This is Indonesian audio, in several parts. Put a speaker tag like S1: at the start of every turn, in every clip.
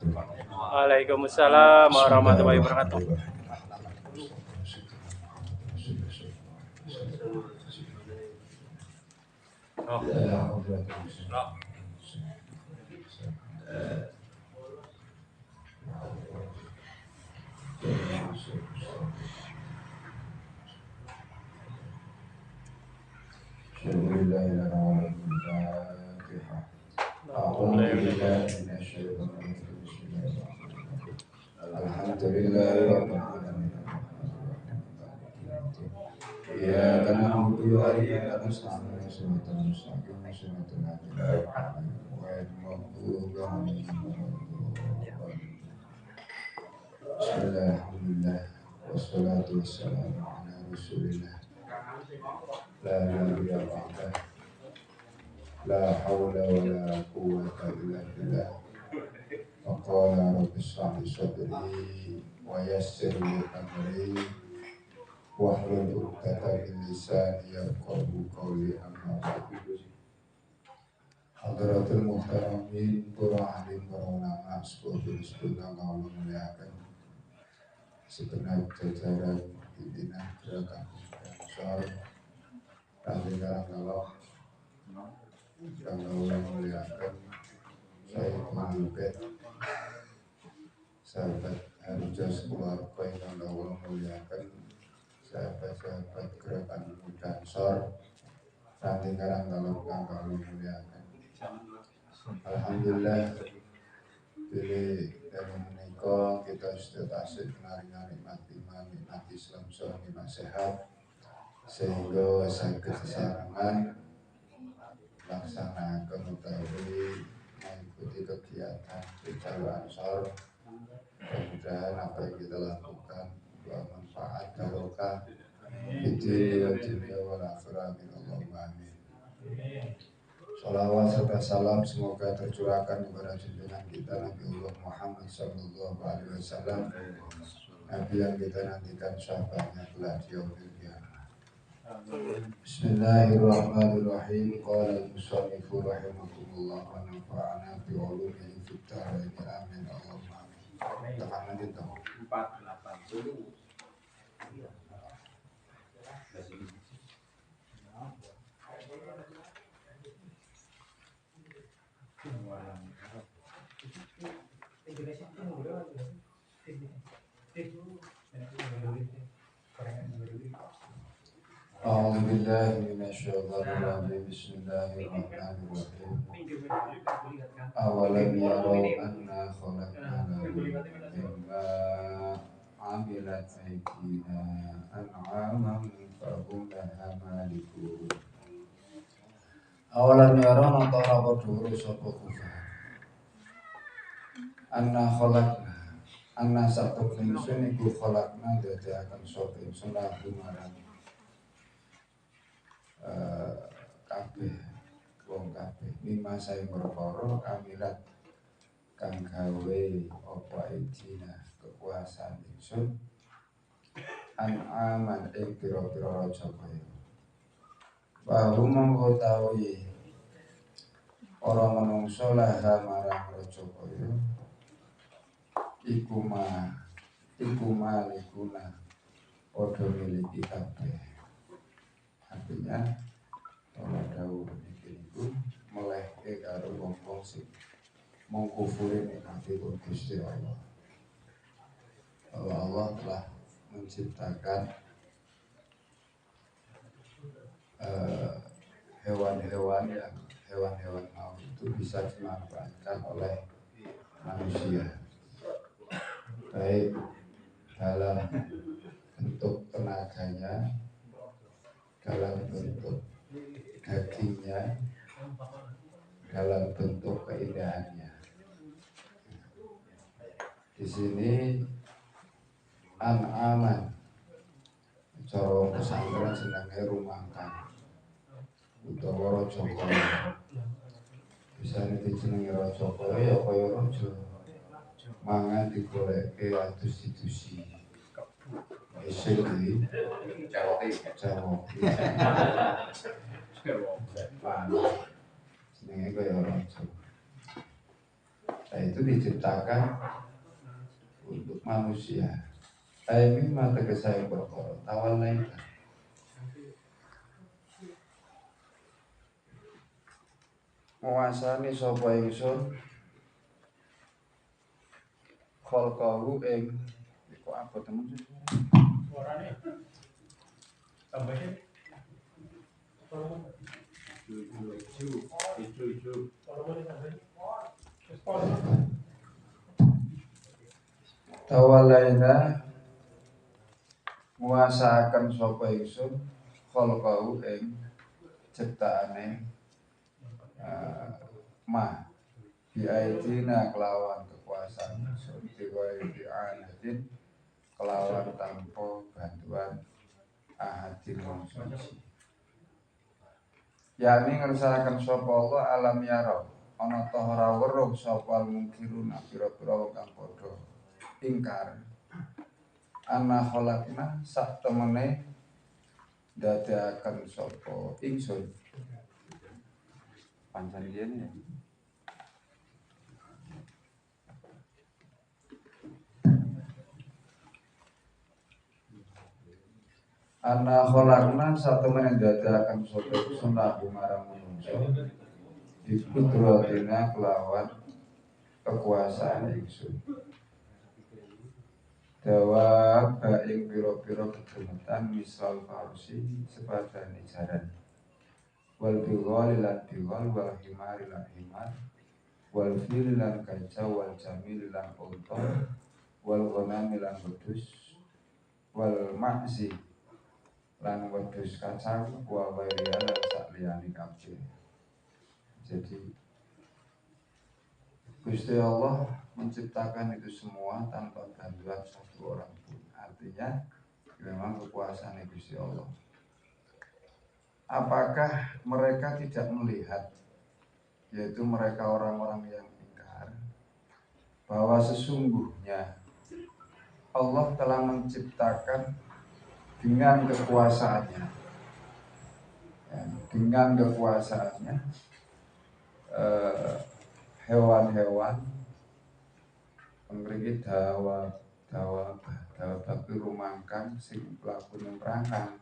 S1: Waalaikumsalam warahmatullahi wabarakatuh.
S2: إياك نعبد وإياك نستعين صراط المستقيم صراط الذين أنعمت عليهم غير المغضوب عليهم ولا الضالين. بسم الله الحمد لله والصلاة والسلام على رسول الله لا نبي بعده لا حول ولا قوة إلا بالله. وقال رب اشرح لي صدري ويسر لي أمري واحلل عقدة من لساني يفقهوا قولي أما بعد. Hadratul muhtaramin, para ahli, para ulama, sepuh-sepuh Allah muliakan segenap jajaran pimpinan gerakan Ansor dan kalau Allah muliakan saya mengucapkan sahabat Harjas keluarga yang Allah muliakan sahabat-sahabat gerakan muda Ansor dan kalau Allah muliakan. Alhamdulillah pilih dari menikah kita sudah asik nikmati Islam suami sehat sehingga sakit sesarangan laksanakan utawi mengikuti kegiatan Rijal Ansor. Mudah-mudahan apa yang kita lakukan bermanfaat barokah di dunia wal akhirah. Allahumma amin. Salawat serta salam semoga tercurahkan kepada junjungan kita Nabi Allah Muhammad Sallallahu Alaihi Wasallam, Nabi yang kita nantikan sahabatnya telah di yaumil qiyamah. Bismillahirrahmanirrahim. Qala al-musannifu rahimahullah wa nafa'ana bi ulumihi fid dharain amin. Allahumma amin. Tangan itu 480. A'udzu billahi minasyaitonir rajim. Bismillahirrahmanirrahim. Awalam yarau anna khalaqna lahum mimma 'amilat aydina an'aman fahum laha malikun. Awalam yarau ora padha sapa kufar. Anna khalaqna anna satu ingsun iku khalaqna dadi akan sapa ingsun lahum marang kabeh wong kabeh mimma sae perkara kamilat kang gawe apa idina kekuasaan ingsun aman ing pira-pira raja kaya bahum mengetahui orang menungso laha marang raja kaya iku malikuna padha miliki kabeh. Artinya Allah dawuh niku melehke karo wong-wong sing mengkufuri nikmat Gusti Allah. Allah telah menciptakan hewan-hewan maut itu bisa dimanfaatkan oleh manusia, baik dalam bentuk tenaganya, dalam bentuk dagingnya, dalam bentuk keindahannya. Di sini aman, cara pesantren senangnya rumangkan, utawa raja kaya. Bisa dijenengi raja kaya ya kaya raja, mangan digoleke adus-idusi. Esok ini Jawa senengnya kaya raja. Nah, itu diciptakan untuk manusia. Ini mata kesaya perkara tawalaita. Nguasani sapa ingsun khalqahu ing kok apa temen sih?
S1: Suarane tambahin.
S2: Tawalaita nguasaken sapa ingsun khalqahu ing ciptaane ma biaidina kelawan kekuasaan ingsun dianatin kelawan tanpa bantuan ahadin wong suci. Yani ngersakaken sapa Allah alam yaro ana ta ora weruh sapa mungkiruna pira-pira wong kang padha ingkar ana khalaqna sak temene dadiaken sapa ingsun pancen yen ya. Ana khalaqna sak temene dadiaken sapa ingsun lahu marang manungsa dikudratina kelawan kekuasaan ingsun. Dawa ing pira-pira kegemetan misal farsi sepadane jaran. Wal bighal lan bighal wal himar lan himar wal fil lan kaca wal jamil lan unta wal ghanam lan wedhus wal ma'zi lan wedhus kacang wa wairiya lan sakliyane kabeh. Jadi Gusti Allah menciptakan itu semua tanpa bantuan satu orang pun. Artinya memang kekuasaan Gusti Allah. Apakah mereka tidak melihat, yaitu mereka orang-orang yang ingkar, bahwa sesungguhnya Allah telah menciptakan dengan kekuasaannya, ya, dengan kekuasaannya hewan-hewan memiliki dawa tapi rumangkang sing lakune merangkang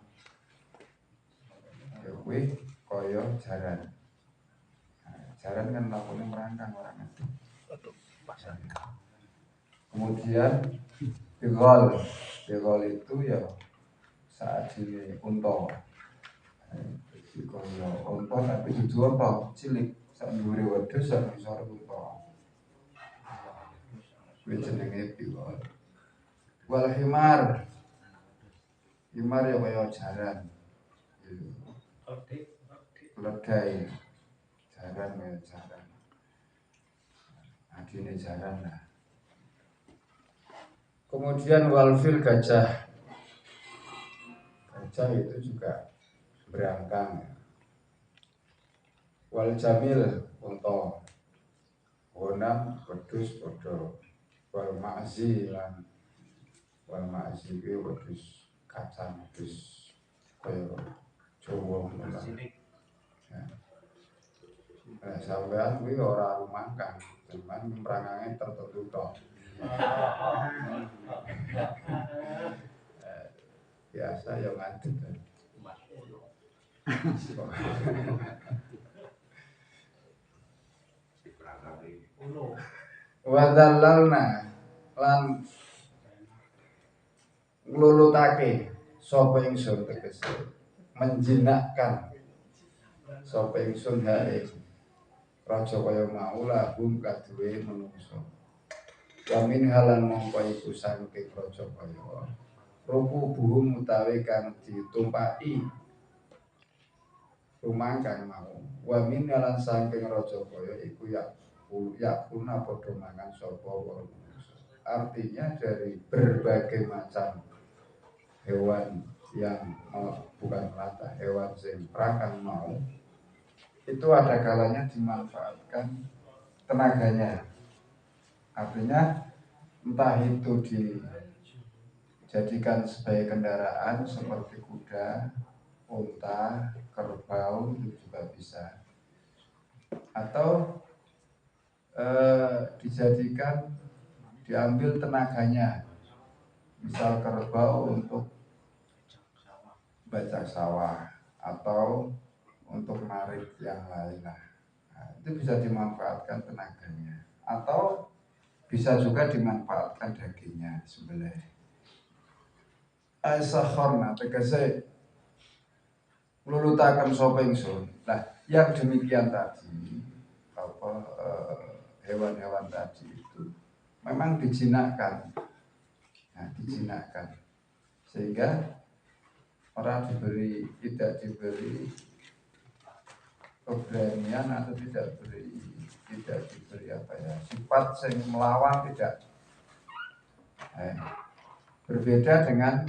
S2: ya kuwi kaya jaran. Jaran kan lakune merangkang orang itu. Kemudian bigol itu ya saat ini unta. Jadi kaya unta tapi dudu unta cilik sak dhuwure wedhus sak ngisore unta. Kuwi jenenge bigol. Wal himar ya kaya jaran. Keledai jaran ya jaran. Adine jaran lah. Kemudian walfil gajah. Gajah itu juga berangkang. Wal jamil unta. Wonam wedhus padha. Wal ma'zi kuwi wedhus kacang wedhus kaya Jawa ngono. Ya. Sampeyan kuwi ora rumangkang, cuman perangange tertentu tok. Biasa ya ngadeg. Wadallalna lan nglulutake sapa ingsun tegese menjinakkan sapa ingsun hae raja kaya mau lahum kaduwe manungsa. Yamin halan mongko iku saking raja kaya ruku buhum utawi kang ditumpaki rumangkang mau. Wamin halan saking raja kaya iku yakuna padha mangan sapa wong. Artinya dari berbagai macam hewan yang bukan melata, hewan yang perangkang mau itu ada kalanya dimanfaatkan tenaganya. Artinya entah itu dijadikan sebagai kendaraan seperti kuda, unta, kerbau itu juga bisa. Atau dijadikan, diambil tenaganya, misal kerbau untuk bajak sawah atau untuk narik yang lain. Nah, itu bisa dimanfaatkan tenaganya, atau bisa juga dimanfaatkan dagingnya disembelih. Aisyahorna tegese lulutaken sapa ingsun. Nah, yang demikian tadi hewan-hewan tadi itu memang dijinakkan. Nah, dijinakkan sehingga orang tidak diberi keberanian atau tidak diberi sifat yang melawan, tidak. Berbeda dengan,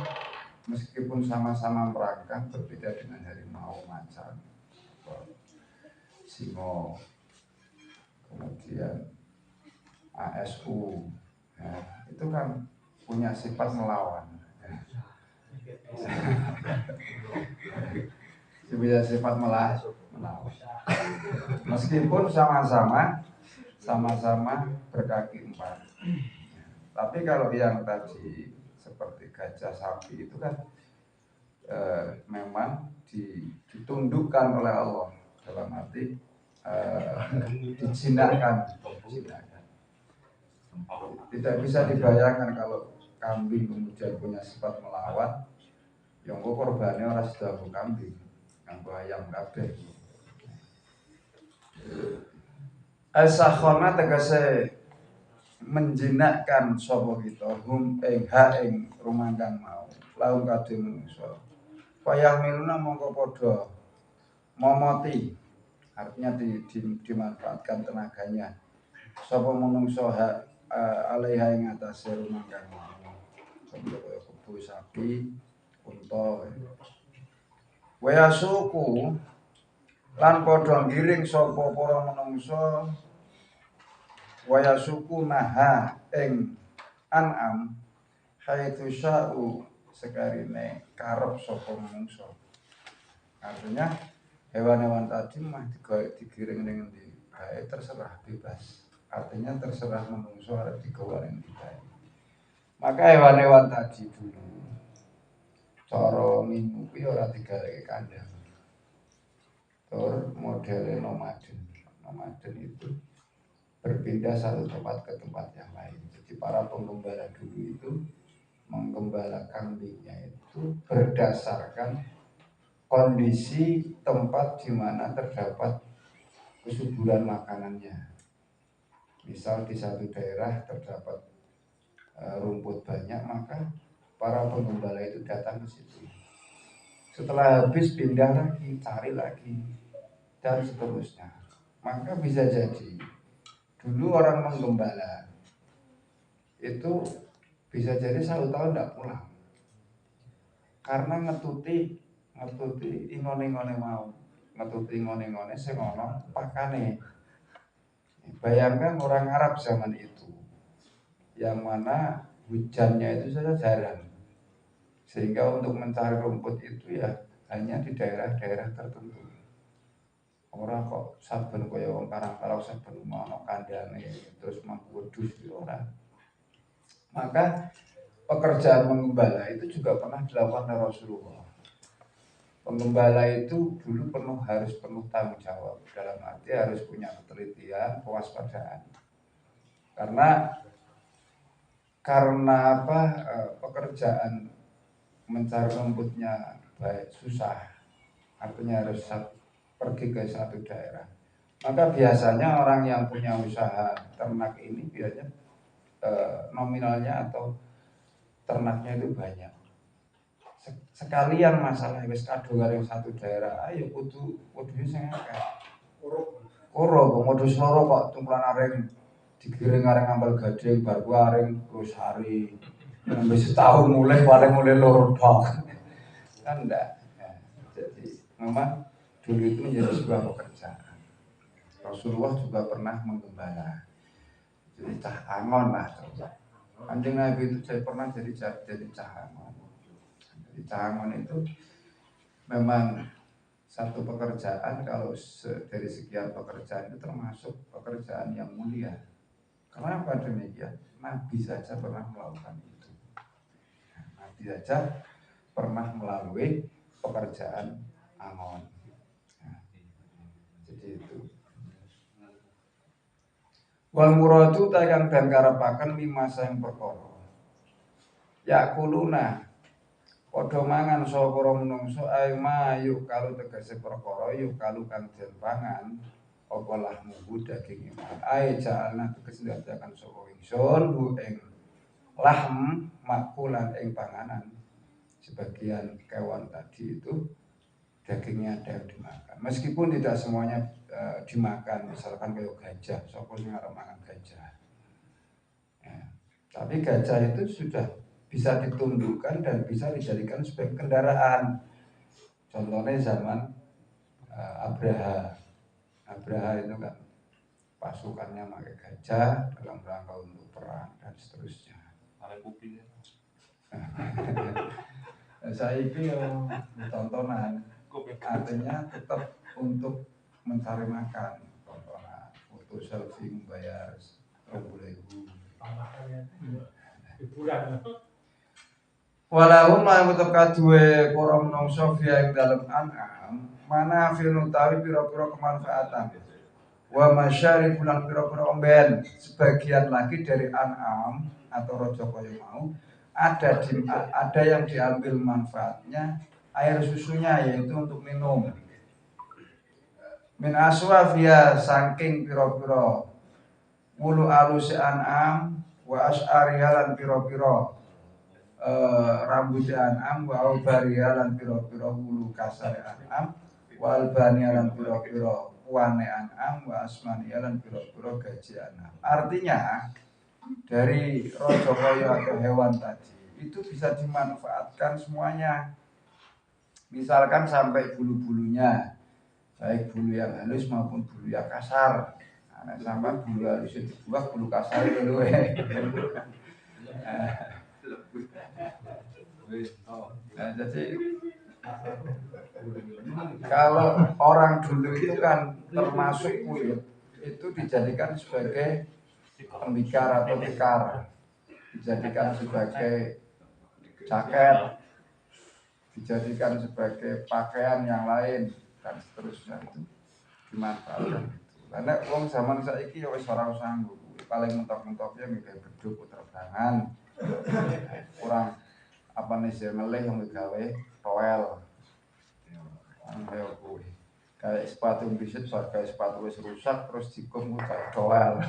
S2: meskipun sama-sama merangkak, berbeda dengan harimau, macan, singo, kemudian ASU, itu kan punya sifat melawan. Punya sifat melawan. Meskipun sama-sama berkaki 4. Tapi kalau yang tadi seperti gajah, sapi itu kan memang ditundukkan oleh Allah, dalam arti dijinakkan. Tidak bisa dibayangkan kalau kambing kemudian punya sifat melawan, yang korbannya orang sudah kambing, yang ayam kabeh. As-sakhona tegese menjinakkan sapa kita ing rumangkang mau laung kadhe manungsa. Payah miluna mongko padha momoti, artinya dimanfaatkan tenaganya sapa manungsa alaiha ing atase rumangkang mau. Contoh kebo, sapi, unta. Wa suku lan padha ngiring sapa para manungsa waya suku naha ing an'am haitsu sya'u sekarine karep sapa manungsa. Artinya hewan-hewan tadi mah digiring ning endi bae terserah, bebas. Artinya terserah manungsa arep digawa ning endi bae. Maka hewan-hewan tadi dulu cara minggu kuwi ora digareke kandang. Tur modele nomaden. Nomaden itu berpindah satu tempat ke tempat yang lain. Jadi para penggembala dulu itu menggembala kambingnya itu berdasarkan kondisi tempat di mana terdapat kesuburan makanannya. Misal di satu daerah terdapat rumput banyak, maka para penggembala itu datang ke situ. Setelah habis pindah lagi, cari lagi, dan seterusnya. Maka bisa jadi dulu orang menggembala itu bisa jadi 1 tahun tidak pulang karena ngetuti ingone-ingone mau, ngetuti ingone-ingone sing ana pakane. Bayangkan orang Arab zaman itu yang mana hujannya itu saja jarang, sehingga untuk mencari rumput itu ya hanya di daerah-daerah tertentu. Orang kok saben kaya wong Karangtarok saben ana kandhane terus mampu wedhus ora. Maka pekerjaan menggembala itu juga pernah dilakukan oleh Rasulullah. Penggembala itu dulu harus penuh tanggung jawab, dalam arti harus punya ketelitian, kewaspadaan. Karena pekerjaan mencari rumputnya baik susah, artinya harus pergi ke satu daerah. Maka biasanya orang yang punya usaha ternak ini biasanya nominalnya atau ternaknya itu banyak. Sekalian masalah wis kadung karo satu daerah, ayo kudu sing akeh. Ora modus loro kok tumpulan areng digiring areng ambal gading bar ku areng terus hari. Wis setahun mulai paling mulai loro tok. Kan enggak. Ya, jadi memang dulu itu menjadi sebuah pekerjaan. Rasulullah juga pernah menggembala. Jadi cah angon lah. Kanjeng Nabi itu saya pernah jadi cah angon. Jadi cah angon itu memang satu pekerjaan kalau dari sekian pekerjaan itu termasuk pekerjaan yang mulia. Kenapa demikian? Nabi saja pernah melakukan itu. Nabi saja pernah melalui pekerjaan angon. Jadi itu. Wal muradu takang dan karepaken lima sang perkara. Yakuluna padha mangan sapa para menungso ae mayuk kalu tegese perkara yuk kalu kang den pangan apa lahmu daging iman ae jalna tegese dadakan sapa ingsun hu ing lahm makulan ing panganan sebagian kewan tadi itu dagingnya ada yang dimakan meskipun tidak semuanya dimakan misalkan kayak gajah sapa sing arep mangan gajah ya. Tapi gajah itu sudah bisa ditundukkan dan bisa dijadikan sebagai kendaraan. Contohnya zaman Abraha itu kan pasukannya pakai gajah dalam rangka untuk perang dan seterusnya. Saya ini tontonan, artinya tetap untuk mencari makan, tontonan, foto selfie membayar 30.000. Walahum lan tetep kaduwe para menungso fiya ing dalem an'am mana utawi pira-pira kemanfaatan wa masyarib lan pira-pira omben sebagian lagi dari an'am atau raja kaya mau ada yang diambil manfaatnya air susunya yaitu untuk minum min aswafiya saking pira-pira mulu alus an'am wa asy'ariha lan pira-pira rambut an'am wa albariya lan pira-pira hulu kasar an'am wa albaniya lan pira-pira wane an'am wa asmaniya lan pira-pira gaji an'am. Artinya dari raja kaya atau hewan tadi itu bisa dimanfaatkan semuanya. Misalkan sampai bulu-bulunya baik bulu yang halus maupun bulu yang kasar. Nah, sampai bulu halus itu dibuang, bulu kasar itu Nah, jadi kalau orang dulu itu kan termasuk kulit itu dijadikan sebagai tembikar atau tikar, dijadikan sebagai jaket, dijadikan sebagai pakaian yang lain dan seterusnya itu dimanfaatkan. Karena uang zaman saiki ya wis ora sanggup, paling mentok-mentoknya mikir beduk terbangan, kurang apa nih sih ngelih yang digawe toel, kayak sepatu bisit, kayak sepatu wis rusak terus dikum kayak toel.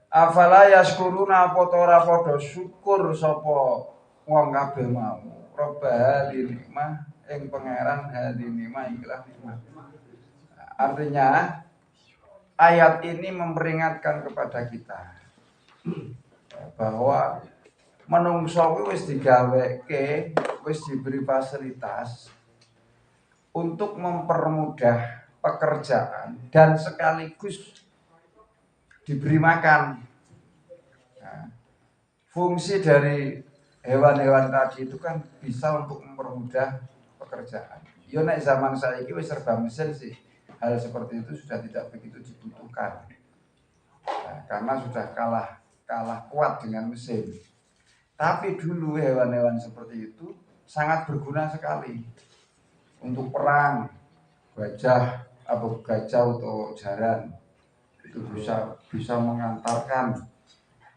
S2: Afala yaskuruna apa ora padha syukur sapa wong kabeh mau. Robba nikmah ing pangeran hadi nikmah ikhlas nikmah. Artinya ayat ini memperingatkan kepada kita bahwa menungso wis digaweke, wis diberi fasilitas untuk mempermudah pekerjaan dan sekaligus diberi makan. Nah, fungsi dari hewan-hewan tadi itu kan bisa untuk mempermudah pekerjaan. Yo nek zaman saiki wis serba mesin sih. Hal seperti itu sudah tidak begitu dibutuhkan. Nah, karena sudah kalah kuat dengan mesin. Tapi dulu hewan-hewan seperti itu sangat berguna sekali untuk perang, gajah atau jaran itu bisa mengantarkan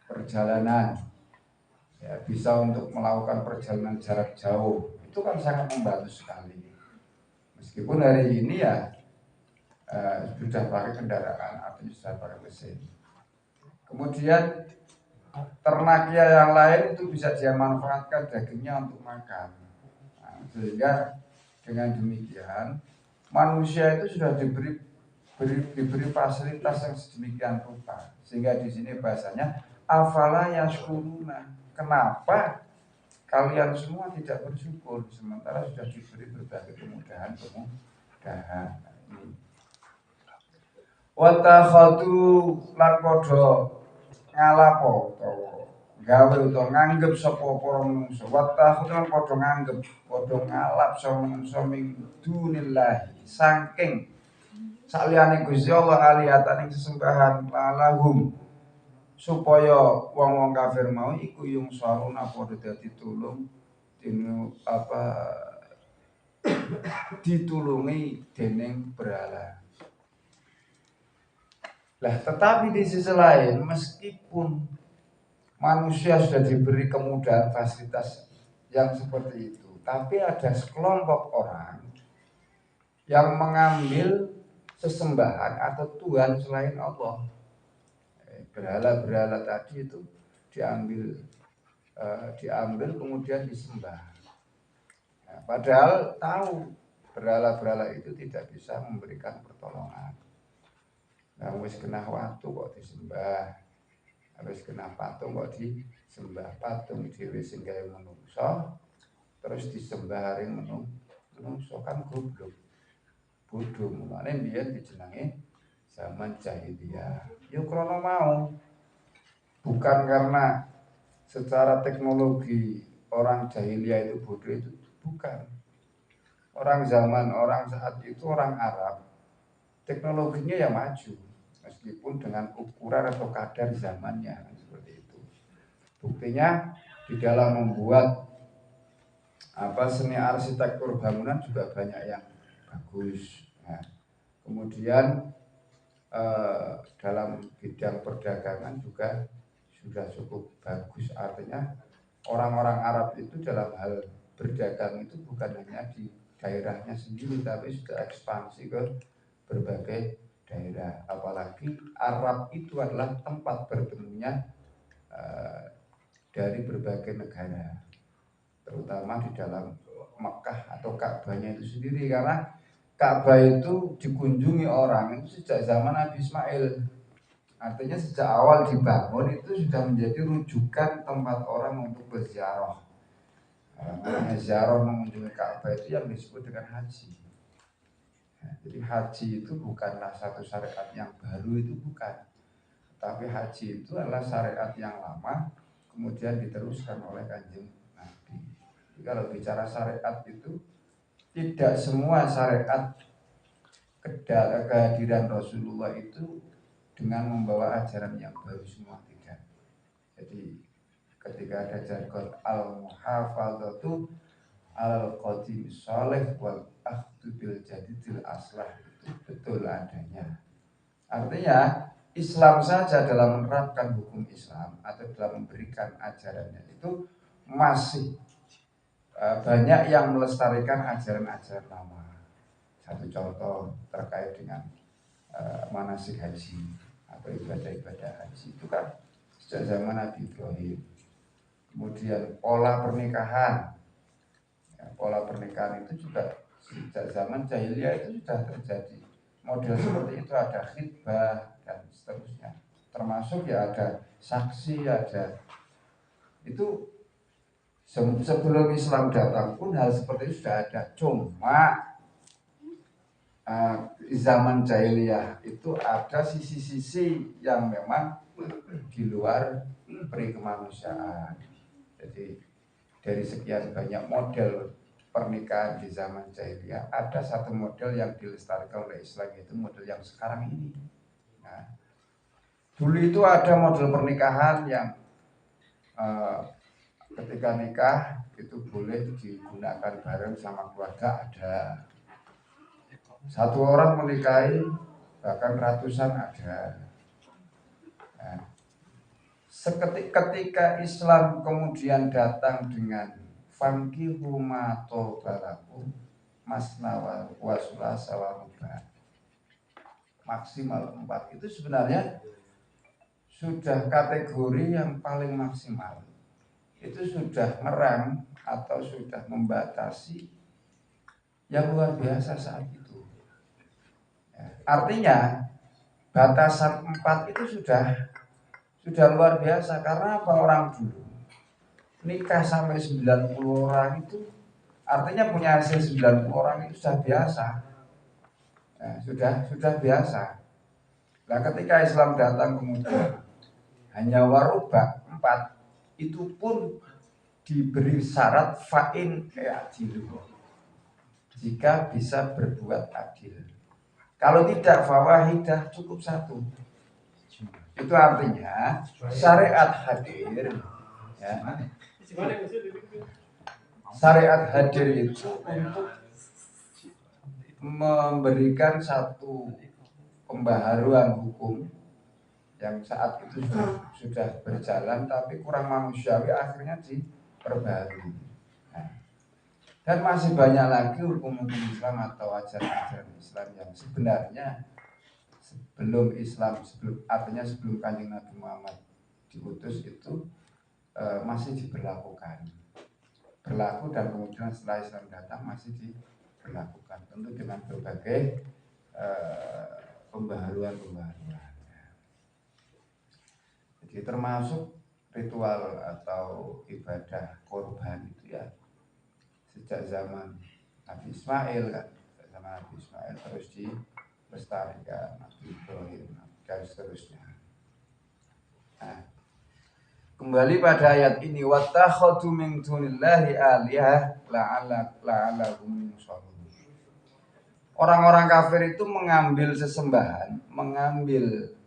S2: perjalanan, ya, bisa untuk melakukan perjalanan jarak jauh. Itu kan sangat membantu sekali. Meskipun hari ini ya sudah pakai kendaraan, artinya sudah pakai mesin. Kemudian ternaknya yang lain itu bisa dia manfaatkan dagingnya untuk makan. Nah, sehingga dengan demikian manusia itu sudah diberi fasilitas yang sedemikian rupa. Sehingga di sini bahasanya afala yaskuruna. Kenapa kalian semua tidak bersyukur sementara sudah diberi berbagai kemudahan. Wa takhadu lan padha ngalapo utawa gawe utawa nganggep sapa para manungsa wattakhudun padha nganggep padha ngalap sapa manungsa min dunillah saking saliyane Gusti Allah alihatan ing sesembahan lalahum supaya wong-wong kafir mau iku yung saruna padha dadi tulung ditulungi dening berhala. Lah tetapi di sisi lain meskipun manusia sudah diberi kemudahan fasilitas yang seperti itu, tapi ada sekelompok orang yang mengambil sesembahan atau Tuhan selain Allah. Berhala-berhala tadi itu diambil kemudian disembah. Nah, padahal tahu berhala-berhala itu tidak bisa memberikan pertolongan. Nah, wis kena watu kok disembah, wis kena patung kok disembah, patung dhewe sing gawe manungsa terus disembah ring manungsa kan goblok. Bodoh mulane biyen dijenengi zaman jahiliyah. Ya krana mau bukan karena secara teknologi orang jahiliyah itu bodoh itu bukan. Orang saat itu orang Arab teknologinya ya maju meskipun dengan ukuran atau kadar zamannya seperti itu. Buktinya di dalam membuat seni arsitektur bangunan juga banyak yang bagus. Nah, kemudian dalam bidang perdagangan juga sudah cukup bagus. Artinya orang-orang Arab itu dalam hal berdagang itu bukan hanya di daerahnya sendiri tapi sudah ekspansi ke berbagai daerah. Apalagi Arab itu adalah tempat bertemunya dari berbagai negara, terutama di dalam Mekah atau Ka'bahnya itu sendiri, karena Ka'bah itu dikunjungi orang itu sejak zaman Nabi Ismail. Artinya sejak awal dibangun itu sudah menjadi rujukan tempat orang untuk berziarah. Ziarah mengunjungi Ka'bah itu yang disebut dengan haji. Nah, jadi haji itu bukanlah satu syariat yang baru, itu bukan. Tapi haji itu adalah syariat yang lama kemudian diteruskan oleh Kanjeng Nabi. Jadi kalau bicara syariat itu tidak semua syariat kehadiran Rasulullah itu dengan membawa ajaran yang baru semua, tidak. Jadi ketika ada jargon al-muhafadzatu al-qadim sholeh wal akhdu bil jadidil aslah, itu betul adanya. Artinya Islam saja dalam menerapkan hukum Islam atau dalam memberikan ajarannya itu masih banyak yang melestarikan ajaran-ajaran lama. Satu contoh terkait dengan manasik haji atau ibadah-ibadah haji itu kan sejak zaman Nabi Ibrahim. Kemudian pola pernikahan itu juga sejak zaman jahiliyah itu sudah terjadi. Model seperti itu ada khitbah dan seterusnya. Termasuk ya ada saksi, ada itu. Sebelum Islam datang pun hal seperti itu sudah ada. Cuma zaman jahiliyah itu ada sisi-sisi yang memang di luar peri kemanusiaan. Jadi dari sekian banyak model pernikahan di zaman jahiliyah, ada satu model yang dilestarikan oleh Islam, yaitu model yang sekarang ini. Nah, dulu itu ada model pernikahan yang ketika nikah itu boleh digunakan bareng sama keluarga, ada satu orang menikahi bahkan ratusan ada. Nah, ketika Islam kemudian datang dengan fankihu ma tobalakum masna wa sulasa wa ruba, maksimal 4, itu sebenarnya sudah kategori yang paling maksimal. Itu sudah ngerang atau sudah membatasi yang luar biasa saat itu. Artinya batasan 4 itu sudah luar biasa. Karena apa? Orang dulu nikah sampai 90 orang itu artinya punya hasil 90 orang itu sudah biasa. Sudah biasa. Nah, ketika Islam datang kemudian hanya warubah 4,
S3: itu pun diberi syarat fa'in ya'dilu, jika bisa berbuat adil. Kalau tidak fawahidah, cukup satu. Itu artinya syariat hadir, ya. Syariat hadir itu untuk memberikan satu pembaharuan hukum yang saat itu sudah berjalan tapi kurang manusiawi, akhirnya diperbarui. Nah, dan masih banyak lagi hukum-hukum Islam atau ajaran-ajaran Islam yang sebenarnya sebelum Kanjeng Nabi Muhammad diutus itu masih berlaku, dan kemudian setelah Islam datang masih diberlakukan, tentu dengan berbagai pembaharuan. Jadi termasuk ritual atau ibadah korban itu ya sejak zaman Nabi Ismail kan, terus dilestarikan Nabi Ibrahim dan seterusnya. Nah, kembali pada ayat ini, wattakhadhu min dunillahi alihah la'allahum yusholun. Orang-orang kafir itu mengambil sesembahan, mengambil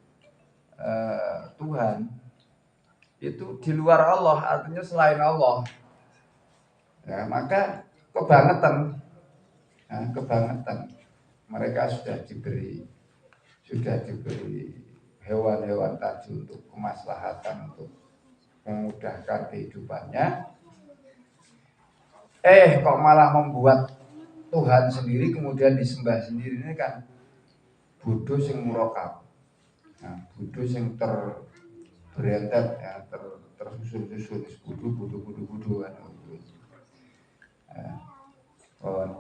S3: Tuhan itu di luar Allah, artinya selain Allah. Ya, maka kebangetan. Mereka sudah diberi hewan-hewan tadi untuk kemaslahatan, untuk memudahkan kehidupannya. Kok malah membuat Tuhan sendiri kemudian disembah sendiri, ini kan bodoh sing murokab. Nah, bodoh sing berentet ya, tersusun bodoh kan.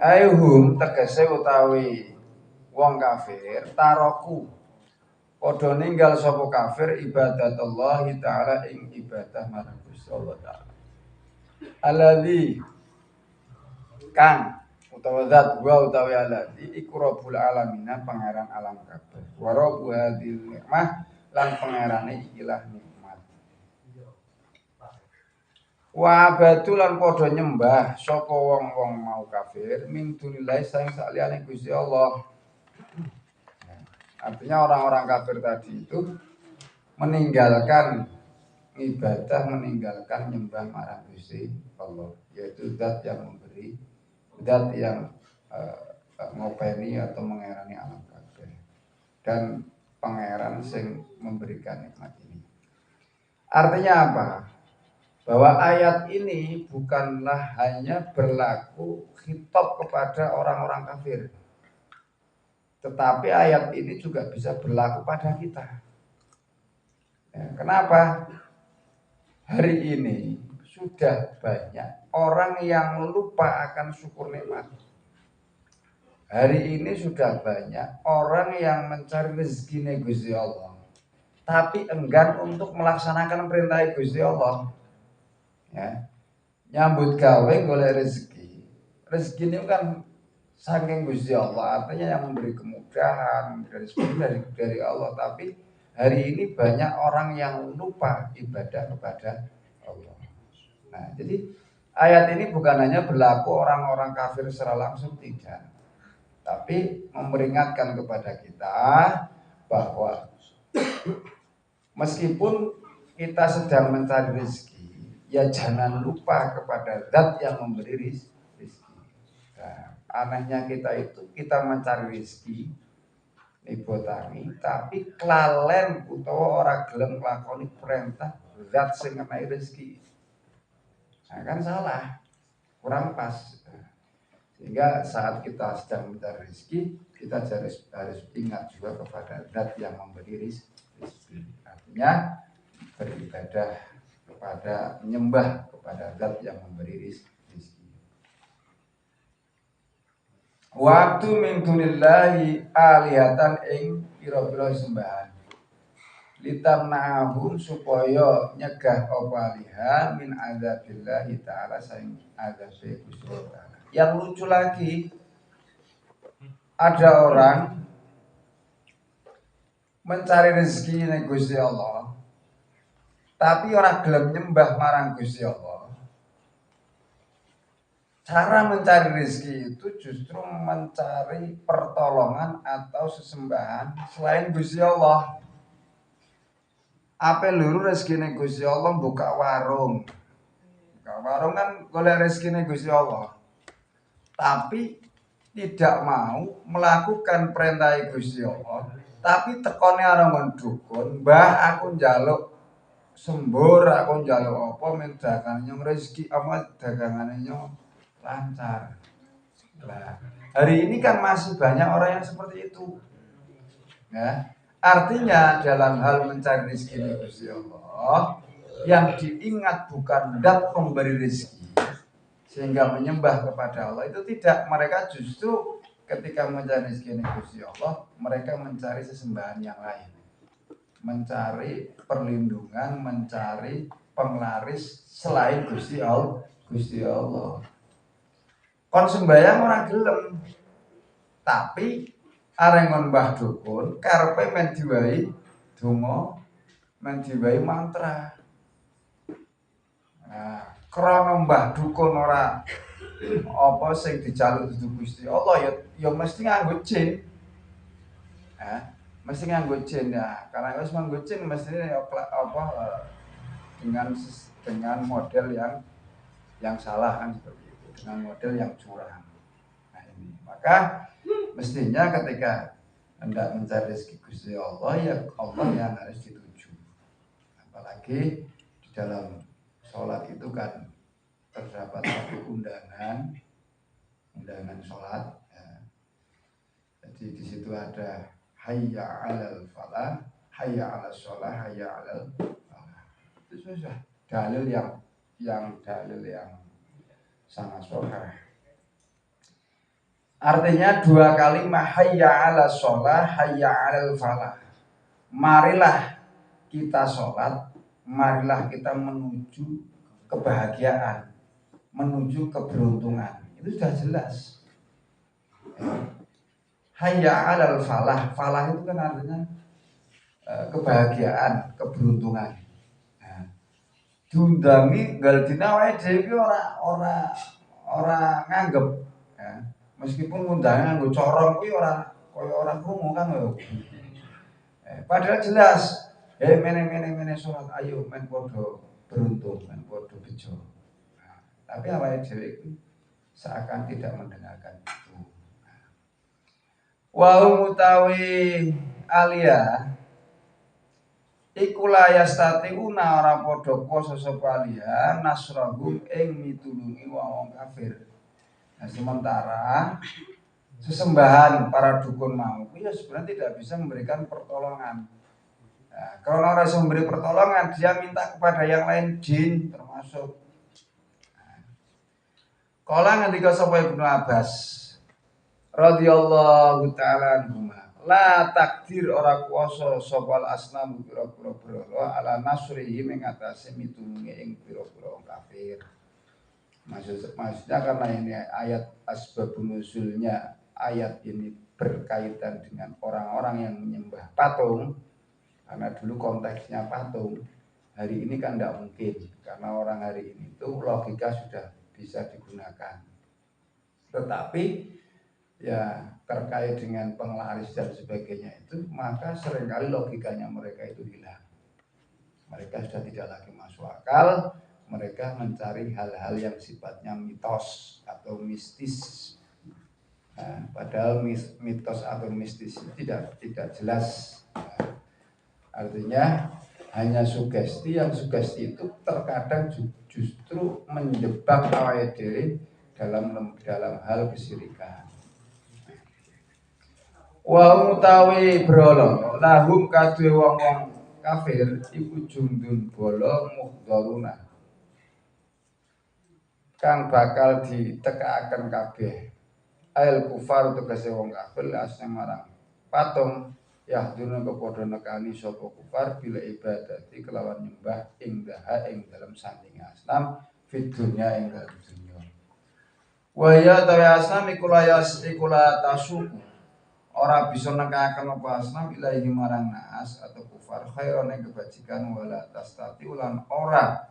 S3: Aihum tegese utawi wong kafir taroku padha ninggal sapa kafir ibadatullah taala ing ibadah marang Gusti Allah taala. Alladzi kang utawa zat wa utawi alladzi iku rabbul alamin, pangeran alam kabeh. Wa rabbu hadhil nikmah, lan pangerane ikilah nikmat. Wa abadu lan padha nyembah sapa wong-wong mau kafir min dunillah saing saliyane Gusti Allah. Artinya orang-orang kafir tadi itu meninggalkan ibadah, meninggalkan nyembah marang Gusti Allah, yaitu zat yang memberi, zat yang ngopeni atau mengerani alam kabeh, dan pangeran sing memberikan nikmat ini. Artinya apa? Bahwa ayat ini bukanlah hanya berlaku khitab kepada orang-orang kafir, tetapi ayat ini juga bisa berlaku pada kita. Ya, kenapa? Hari ini sudah banyak orang yang lupa akan syukur nikmat. Hari ini sudah banyak orang yang mencari rezeki Gusti Allah, tapi enggan untuk melaksanakan perintah Gusti Allah. Ya, nyambut gawe golek rezeki. Rezeki ini kan saking Gusti Allah, artinya yang memberi kemudahan dari Allah. Tapi hari ini banyak orang yang lupa ibadah kepada Allah. Nah, jadi ayat ini bukan hanya berlaku orang-orang kafir secara langsung, tidak, tapi memperingatkan kepada kita bahwa meskipun kita sedang mencari rezeki, ya jangan lupa kepada zat yang memberi rezeki. Nah, anehnya kita mencari rezeki ibotangi, tapi kelalen utawa ora gelem nglakoni perintah zat sing ngenai rezeki. Nah, kan salah, kurang pas. Sehingga saat kita sedang mencari rezeki, kita harus ingat juga kepada zat yang memberi rezeki. Artinya beribadah kepada, menyembah kepada zat yang memberi rezeki. Waktu min dunillahi alihatan ing pira-pira sembahan, litamna'ahum supaya nyegah apa aliha min azabillahi ta'ala saing azabe Gusti Allah. Yang lucu lagi, ada orang mencari rezeki ning Gusti Allah, tapi ora gelem nyembah marang Gusti Allah. Cara mencari rezeki itu justru mencari pertolongan atau sesembahan selain Gusti Allah. Apa luru rezekine Gusti Allah buka warung. Buka warung kan golek rezekine Gusti Allah. Tapi tidak mau melakukan perintah Gusti Allah. Tapi tekone arangon dukun, "Mbah aku njaluk sembur, aku njaluk apa men dagangannya rezeki apa dagangannya lancar." Nah, hari ini kan masih banyak orang yang seperti itu. Ya. Artinya dalam hal mencari rezeki Gusti Allah, yang diingat bukan zat pemberi rezeki sehingga menyembah kepada Allah itu tidak, mereka justru ketika mencari rezeki Gusti Allah, mereka mencari sesembahan yang lain. Mencari perlindungan, mencari penglaris selain Gusti Allah. Gusti Allah. Kon sembahyang ora gelem. Tapi arengon Mbah Dukun karepe men diwahi donga, men diwahi mantra. Nah, krana Mbah Dukun ora apa sing dijaluk dudu Gusti Allah ya mesti nganggo jin. Mesti nganggo jin ya. Karena wis nganggo jin mesti apa dengan model yang salah kan seperti itu, dengan model yang curang. Nah ini, maka mestinya ketika hendak mencari rezeki Gusti Allah ya Allah yang harus dituju. Apalagi di dalam sholat itu kan terdapat satu undangan sholat. Ya. Jadi di situ ada hayya 'alal falah, hayya 'alas sholah, hayya 'alal falah. Itu sudah dalil yang sangat sahih. Artinya dua kalimat hayya 'alas sholah, hayya 'alal falah. Marilah kita sholat, marilah kita menuju kebahagiaan, menuju keberuntungan. Itu sudah jelas. Hayya 'alal falah, falah itu kan artinya kebahagiaan, keberuntungan. Nah, diundangi galdina wae dhewe ora nganggep. Ya. Meskipun ngundangnya nganggo corong kuwi ora kaya ora krungu kan lho. Padahal jelas, mene sholat, ayo men padha beruntung, men padha bejo. Nah, tapi awake dhewe iku seakan tidak mendengarkan itu. Wa mutawi alia iku la yastatiuna ora padha kuwasa sapa alia nasrahum ing mitulungi wong kafir. Nah, sementara sesembahan para dukun mau ya sebenarnya tidak bisa memberikan pertolongan. Nah, kalau orang bisa memberi pertolongan, dia minta kepada yang lain, jin termasuk. Kala ngendika sapa Ibnu Abbas radhiyallahu taala anhuma, la takdir ora kuwasa sapa asnam pira-pira berhala ala nasrihi ing atase mitulungi ing pira-pira kafir. Maksudnya karena ini ayat asbabun nuzulnya, ayat ini berkaitan dengan orang-orang yang menyembah patung. Karena dulu konteksnya patung, hari ini kan tidak mungkin. Karena orang hari ini itu logika sudah bisa digunakan. Tetapi ya terkait dengan penglaris dan sebagainya itu, maka seringkali logikanya mereka itu hilang. Mereka sudah tidak lagi masuk akal. Mereka mencari hal-hal yang sifatnya mitos atau mistis. Nah, padahal mitos atau mistis itu tidak jelas. Artinya hanya sugesti, yang sugesti itu terkadang justru menjebak awake dhewe dalam hal kesyirikan. Wa utawi brolo lahum kadhe wong-wong kafir iku jundun bala muhdharuna kang bakal ditekakaken kabeh. Ail kufar tegese wong kafir asne marang patung yahduna kepadha nekani sapa kufar bila ibadati kelawan nyembah ing daha ing dalam sanding asnam fid dunya ing dalam dunya. Wa ya tawi asnam iku la tasuku ora bisa nekaken apa asnam ilahi marang naas atau kufar khairon yang kebajikan wala tastati ulan ora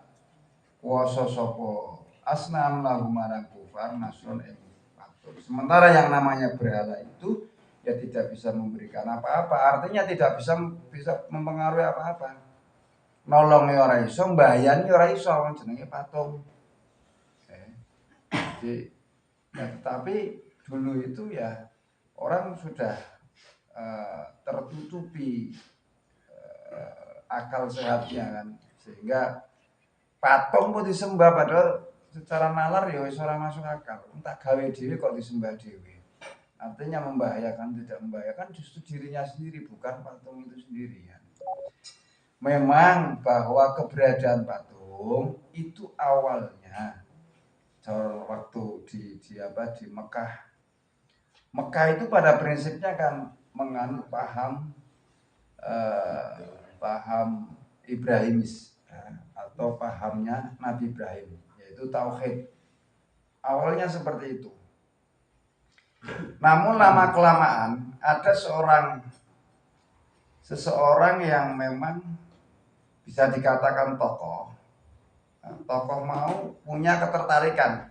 S3: kuasa sapa asnam lahu marang kufar nasron ing patung. Sementara yang namanya berhala itu ya tidak bisa memberikan apa-apa, artinya tidak bisa mempengaruhi apa-apa. Nolonge ora iso, mbayani ora iso, jenenge patung. Jadi, ya, tetapi dulu itu ya orang sudah tertutupi akal sehatnya kan, sehingga patung kok disembah padahal secara nalar ya wis ora masuk akal. Entah gawe dhewe kok disembah dhewe. Artinya membahayakan, tidak membahayakan justru dirinya sendiri, bukan patung itu sendiri ya. Memang bahwa keberadaan patung itu awalnya waktu di Mekah. Mekah itu pada prinsipnya kan menganut paham Ibrahimis atau pahamnya Nabi Ibrahim, yaitu tauhid. Awalnya seperti itu. Namun lama kelamaan ada seseorang yang memang bisa dikatakan tokoh mau punya ketertarikan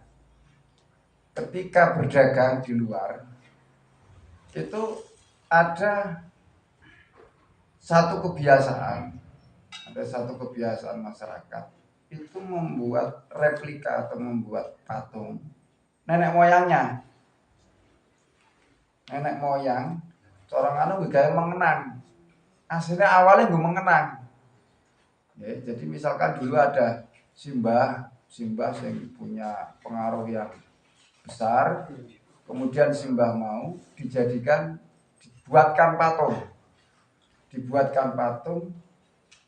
S3: ketika berdagang di luar. Itu ada satu kebiasaan masyarakat itu membuat replika atau membuat patung nenek moyang orang anu gawe mengenang. Aslinya awalnya gue mengenang ya, jadi misalkan dulu ada simbah yang punya pengaruh yang besar, kemudian simbah mau dibuatkan patung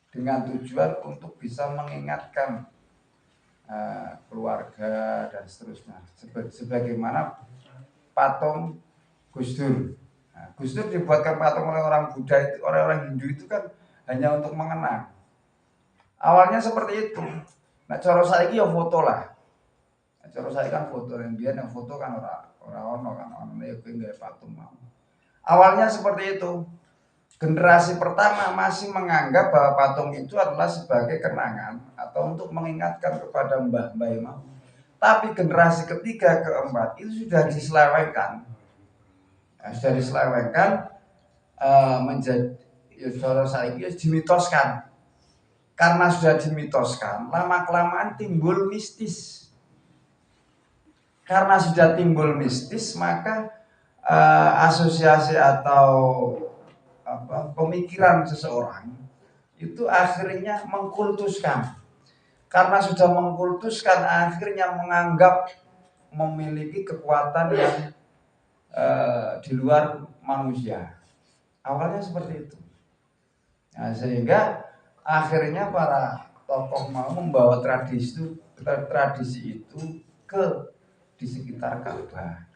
S3: dengan tujuan untuk bisa mengingatkan keluarga dan seterusnya, sebagaimana patung Gus Dur. Gus Dur dibuatkan patung oleh orang Buddha itu, orang Hindu itu kan hanya untuk mengenang. Awalnya seperti itu. Nah, cara saiki ya foto lah. Cara saya kan foto yang dia yang foto kan orang ya nggak patung mau. Awalnya seperti itu. Generasi pertama masih menganggap bahwa patung itu adalah sebagai kenangan atau untuk mengingatkan kepada mbah-mbah yang mau. Tapi generasi ketiga, keempat itu sudah diselewengkan. Menjadi ya cara saya dimitoskan. Karena sudah dimitoskan, lama kelamaan timbul mistis. Karena sudah timbul mistis, maka asosiasi atau pemikiran seseorang itu akhirnya mengkultuskan. Karena sudah mengkultuskan, akhirnya menganggap memiliki kekuatan yang di luar manusia. Awalnya seperti itu. Nah, sehingga akhirnya para tokoh mau membawa tradisi itu di sekitar Ka'bah.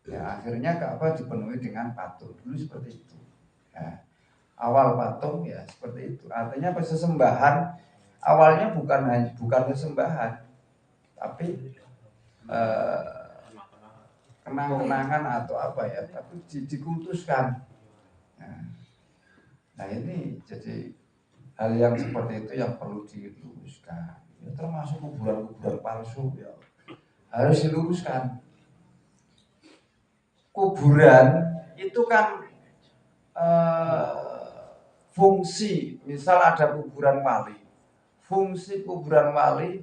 S3: Ya, akhirnya Ka'bah dipenuhi dengan patung. Dulu seperti itu. Ya, awal patung ya seperti itu. Artinya sesembahan awalnya bukan sesembahan, tapi kenang-kenangan atau apa ya, tapi dikultuskan. Nah ini jadi hal yang seperti itu yang perlu diluruskan. Ya, termasuk kuburan palsu ya harus diluruskan. Kuburan itu kan fungsi, misal ada kuburan wali, fungsi kuburan wali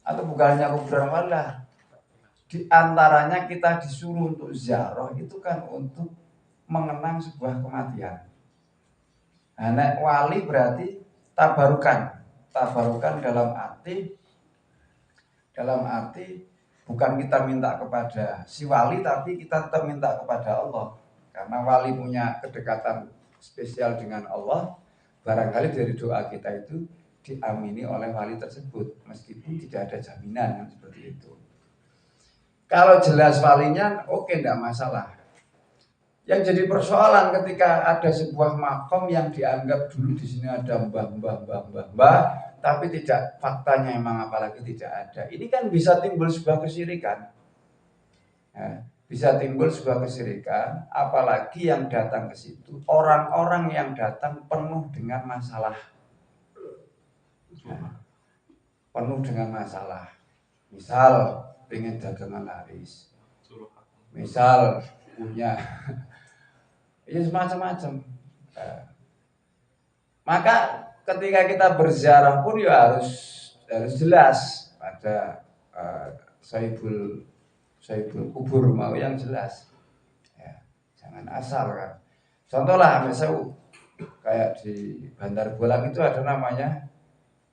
S3: atau bukannya kuburan wali lah, di antaranya kita disuruh untuk ziarah itu kan untuk mengenang sebuah kematian. Nah, nek wali berarti tabarukan dalam arti bukan kita minta kepada si wali, tapi kita tetap minta kepada Allah. Karena wali punya kedekatan spesial dengan Allah, barangkali dari doa kita itu diamini oleh wali tersebut, meskipun tidak ada jaminan yang seperti itu. Kalau jelas walinya, oke, tidak masalah. Yang jadi persoalan ketika ada sebuah makom yang dianggap dulu di sini ada mbah, tapi tidak, faktanya emang apalagi tidak ada. Ini kan bisa timbul sebuah kesyirikan. Ya. bisa timbul sebuah kesyirikan, apalagi yang datang ke situ orang-orang yang datang penuh dengan masalah. Nah, penuh dengan masalah. Misal pengen dagangan laris, misal punya ya semacam-macam. Nah, maka ketika kita berziarah pun ya harus jelas ada sahibul kubur mau yang jelas. Ya, jangan asal kan. Contoh lah misalnya kayak di Bantar Bolang itu ada namanya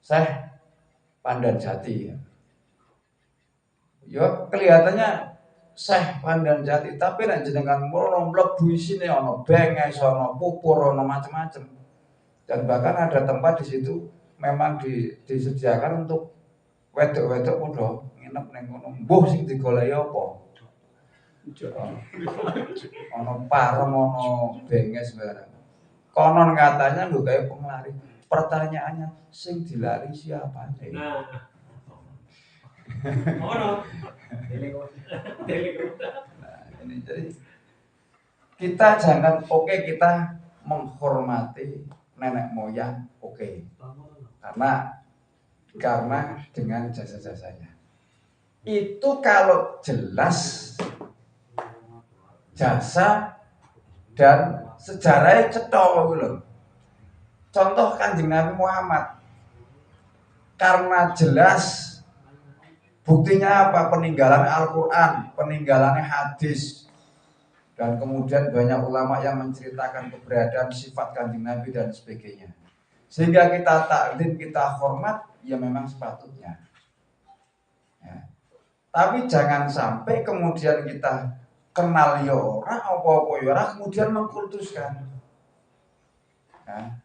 S3: Syekh Pandan Jati. Ya kelihatannya Syekh Pandan Jati, tapi nek jenengan mlebu mlebu isine ana benges, ana pupur, ana macam-macam. Dan bahkan ada tempat di situ memang disediakan untuk wedok-wedok padha nginep ning kono. Mbuh sing digoleki apa? Ana parem, ana benges barang. Konon katanya lho kayak penglari. Pertanyaannya, sing dilari siapa?
S1: Nah, ono.
S3: Nah, ini jadi kita jangan kita menghormati nenek moyang karena dengan jasa-jasanya. Itu kalau jelas jasa dan sejarahnya cetha lho. Contoh Kanjeng Nabi Muhammad. Karena jelas buktinya apa? Peninggalan Al-Qur'an, peninggalannya hadis. Dan kemudian banyak ulama yang menceritakan keberadaan sifat Kanjeng Nabi dan sebagainya. Sehingga kita taklim, kita hormat, ya memang sepatutnya. Ya. Tapi jangan sampai kemudian kita kenal ya ora, apa-apa ya ora, kemudian mengkultuskan. Ya.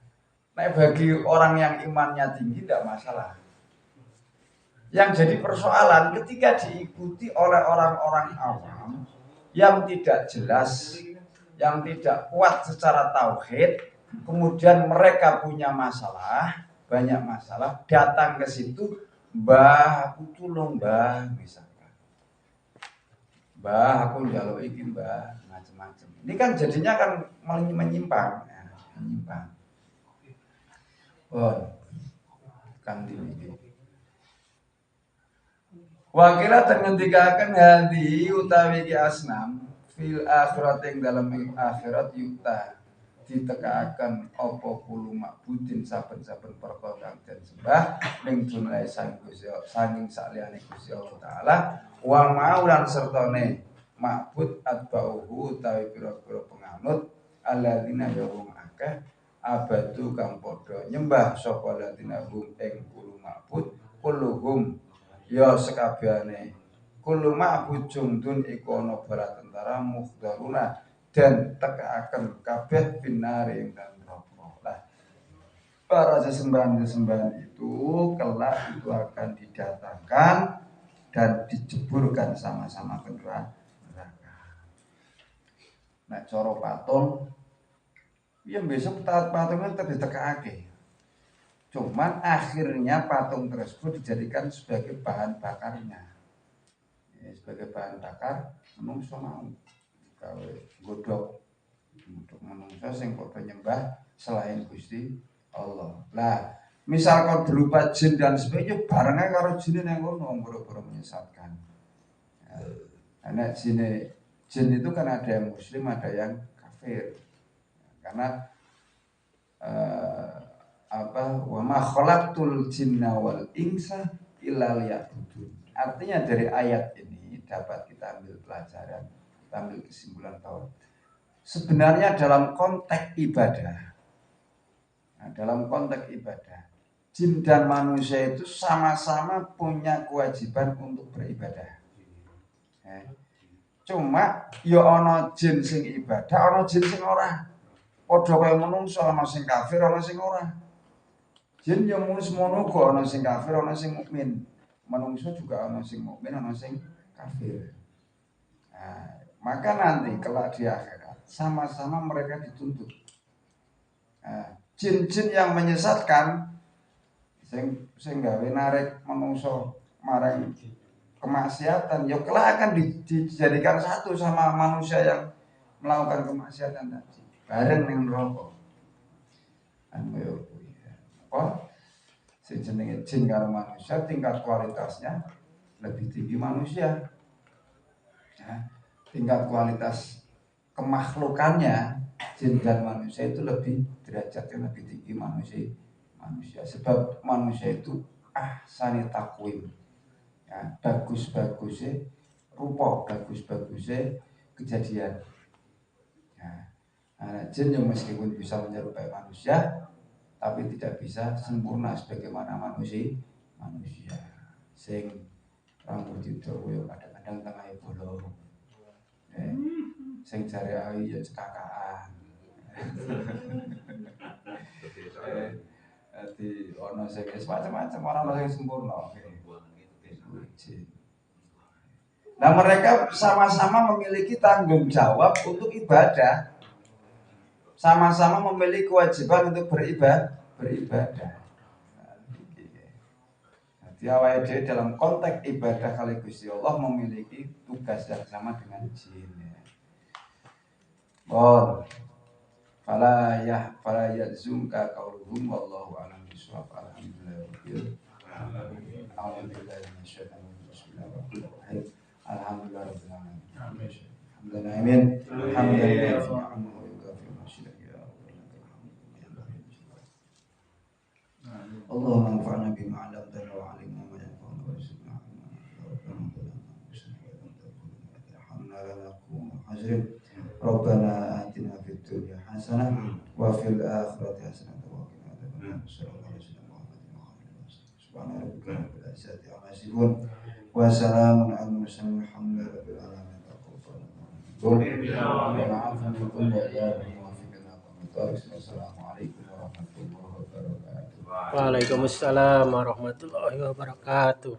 S3: Nah, bagi orang yang imannya tinggi tidak masalah. Yang jadi persoalan ketika diikuti oleh orang-orang awam yang tidak jelas, yang tidak kuat secara tauhid, kemudian mereka punya masalah, banyak masalah, datang ke situ, mbah aku tulung mbah misalkan, mbah aku njaluk iki mbah, macam-macam. Ini kan jadinya kan menyimpang, ya, menyimpang. Oh, kan ini. Wakila terngendikakan hadi utawi ki asnam fil akhirat yang dalam akhirat yukta ditekakan opo kulu makbudin saben-saben perkara kang den sembah ning dunai sanging saliyane Gusti Allah taala wa maulan sertane makbud atbauhu utawi pira-pira penganut alladzina yawung akeh abadu kang padha nyembah sapa alladzina hum ing kulu makbud kulluhum ya sekabehane kullu ma'bud jundun iku ana bala tentara mukhdaruna dan tekaaken kabeh binare ing dalem neraka. Lah para sesembahan-sesembahan itu kelak itu akan didatangkan dan dijeburkan sama-sama ke neraka. Nah cara patung ya besok patungnya terditekake. Cuman akhirnya patung tersebut dijadikan sebagai bahan bakarnya, ya, sebagai bahan bakar menungso mau gawe godhog untuk menungso sing padha nyembah selain Gusti Allah. Lah, misalkan berupa jin dan sebagainya barengnya karo jin yang ngono boro-boro menyesatkan. Nah, jin itu kan ada yang muslim, ada yang kafir. Karena wa ma khalaqtul jinna wal insa illa liya'budun. Artinya dari ayat ini dapat kita ambil pelajaran, kita ambil kesimpulan bahwa sebenarnya dalam konteks ibadah, jin dan manusia itu sama-sama punya kewajiban untuk beribadah. Cuma ya ana jin sing ibadah, ana jin sing ora. Padha kaya menungso ana sing kafir, ana sing ora. Jin yang mulus mono kok ana sing kafir, ana sing mukmin. Manungsa juga ana sing mukmin, ana sing kafir. Nah, maka nanti kelak di akhirat sama-sama mereka dituntut. Nah, jin-jin yang menyesatkan sing gawe narik manungsa marang kemaksiatan, ya kelak akan dijadikan satu sama manusia yang melakukan kemaksiatan tadi, bareng dengan rokok. Apa? Sing jenenge jin karo manusia tingkat kualitasnya lebih tinggi manusia. Ya, tingkat kualitas kemakhlukannya jin dan manusia itu lebih derajatnya lebih tinggi manusia. Sebab manusia itu ahsani takwim. Ya, bagus-bagusnya rupa, bagus-bagusnya kejadian. Ya, jin yang meskipun bisa menyerupai manusia, tapi tidak bisa sempurna sebagaimana manusia. Sing rambut itu kadang-kadang tengah bolong. Sing jare ayu ya cekakaan. Jadi ono sing macam-macam, orang yang sempurna. Nah, mereka sama-sama memiliki tanggung jawab untuk ibadah. Sama-sama memiliki kewajiban untuk beribadah. Jadi awake dhewe dalam konteks ibadah kali Gusti Allah memiliki tugas yang sama dengan jin. Fala yadzumka qauluhum wallahu a'lam bishawab. Alhamdulillah rabbil alamin. Amin. Allahumma anfa'na bima 'allamtana wa 'allimna ma yanfa'una warzuqna 'ilman. Rabbana atina fid dunya hasanah wa fil akhirati hasanah wa qina adzabannar. Subhana rabbika rabbil izzati amma yasifun wa salamun 'alal mursalin walhamdulillahi rabbil alamin. Assalamualaikum warahmatullahi wabarakatuh.
S1: Waalaikumsalam warahmatullahi wabarakatuh.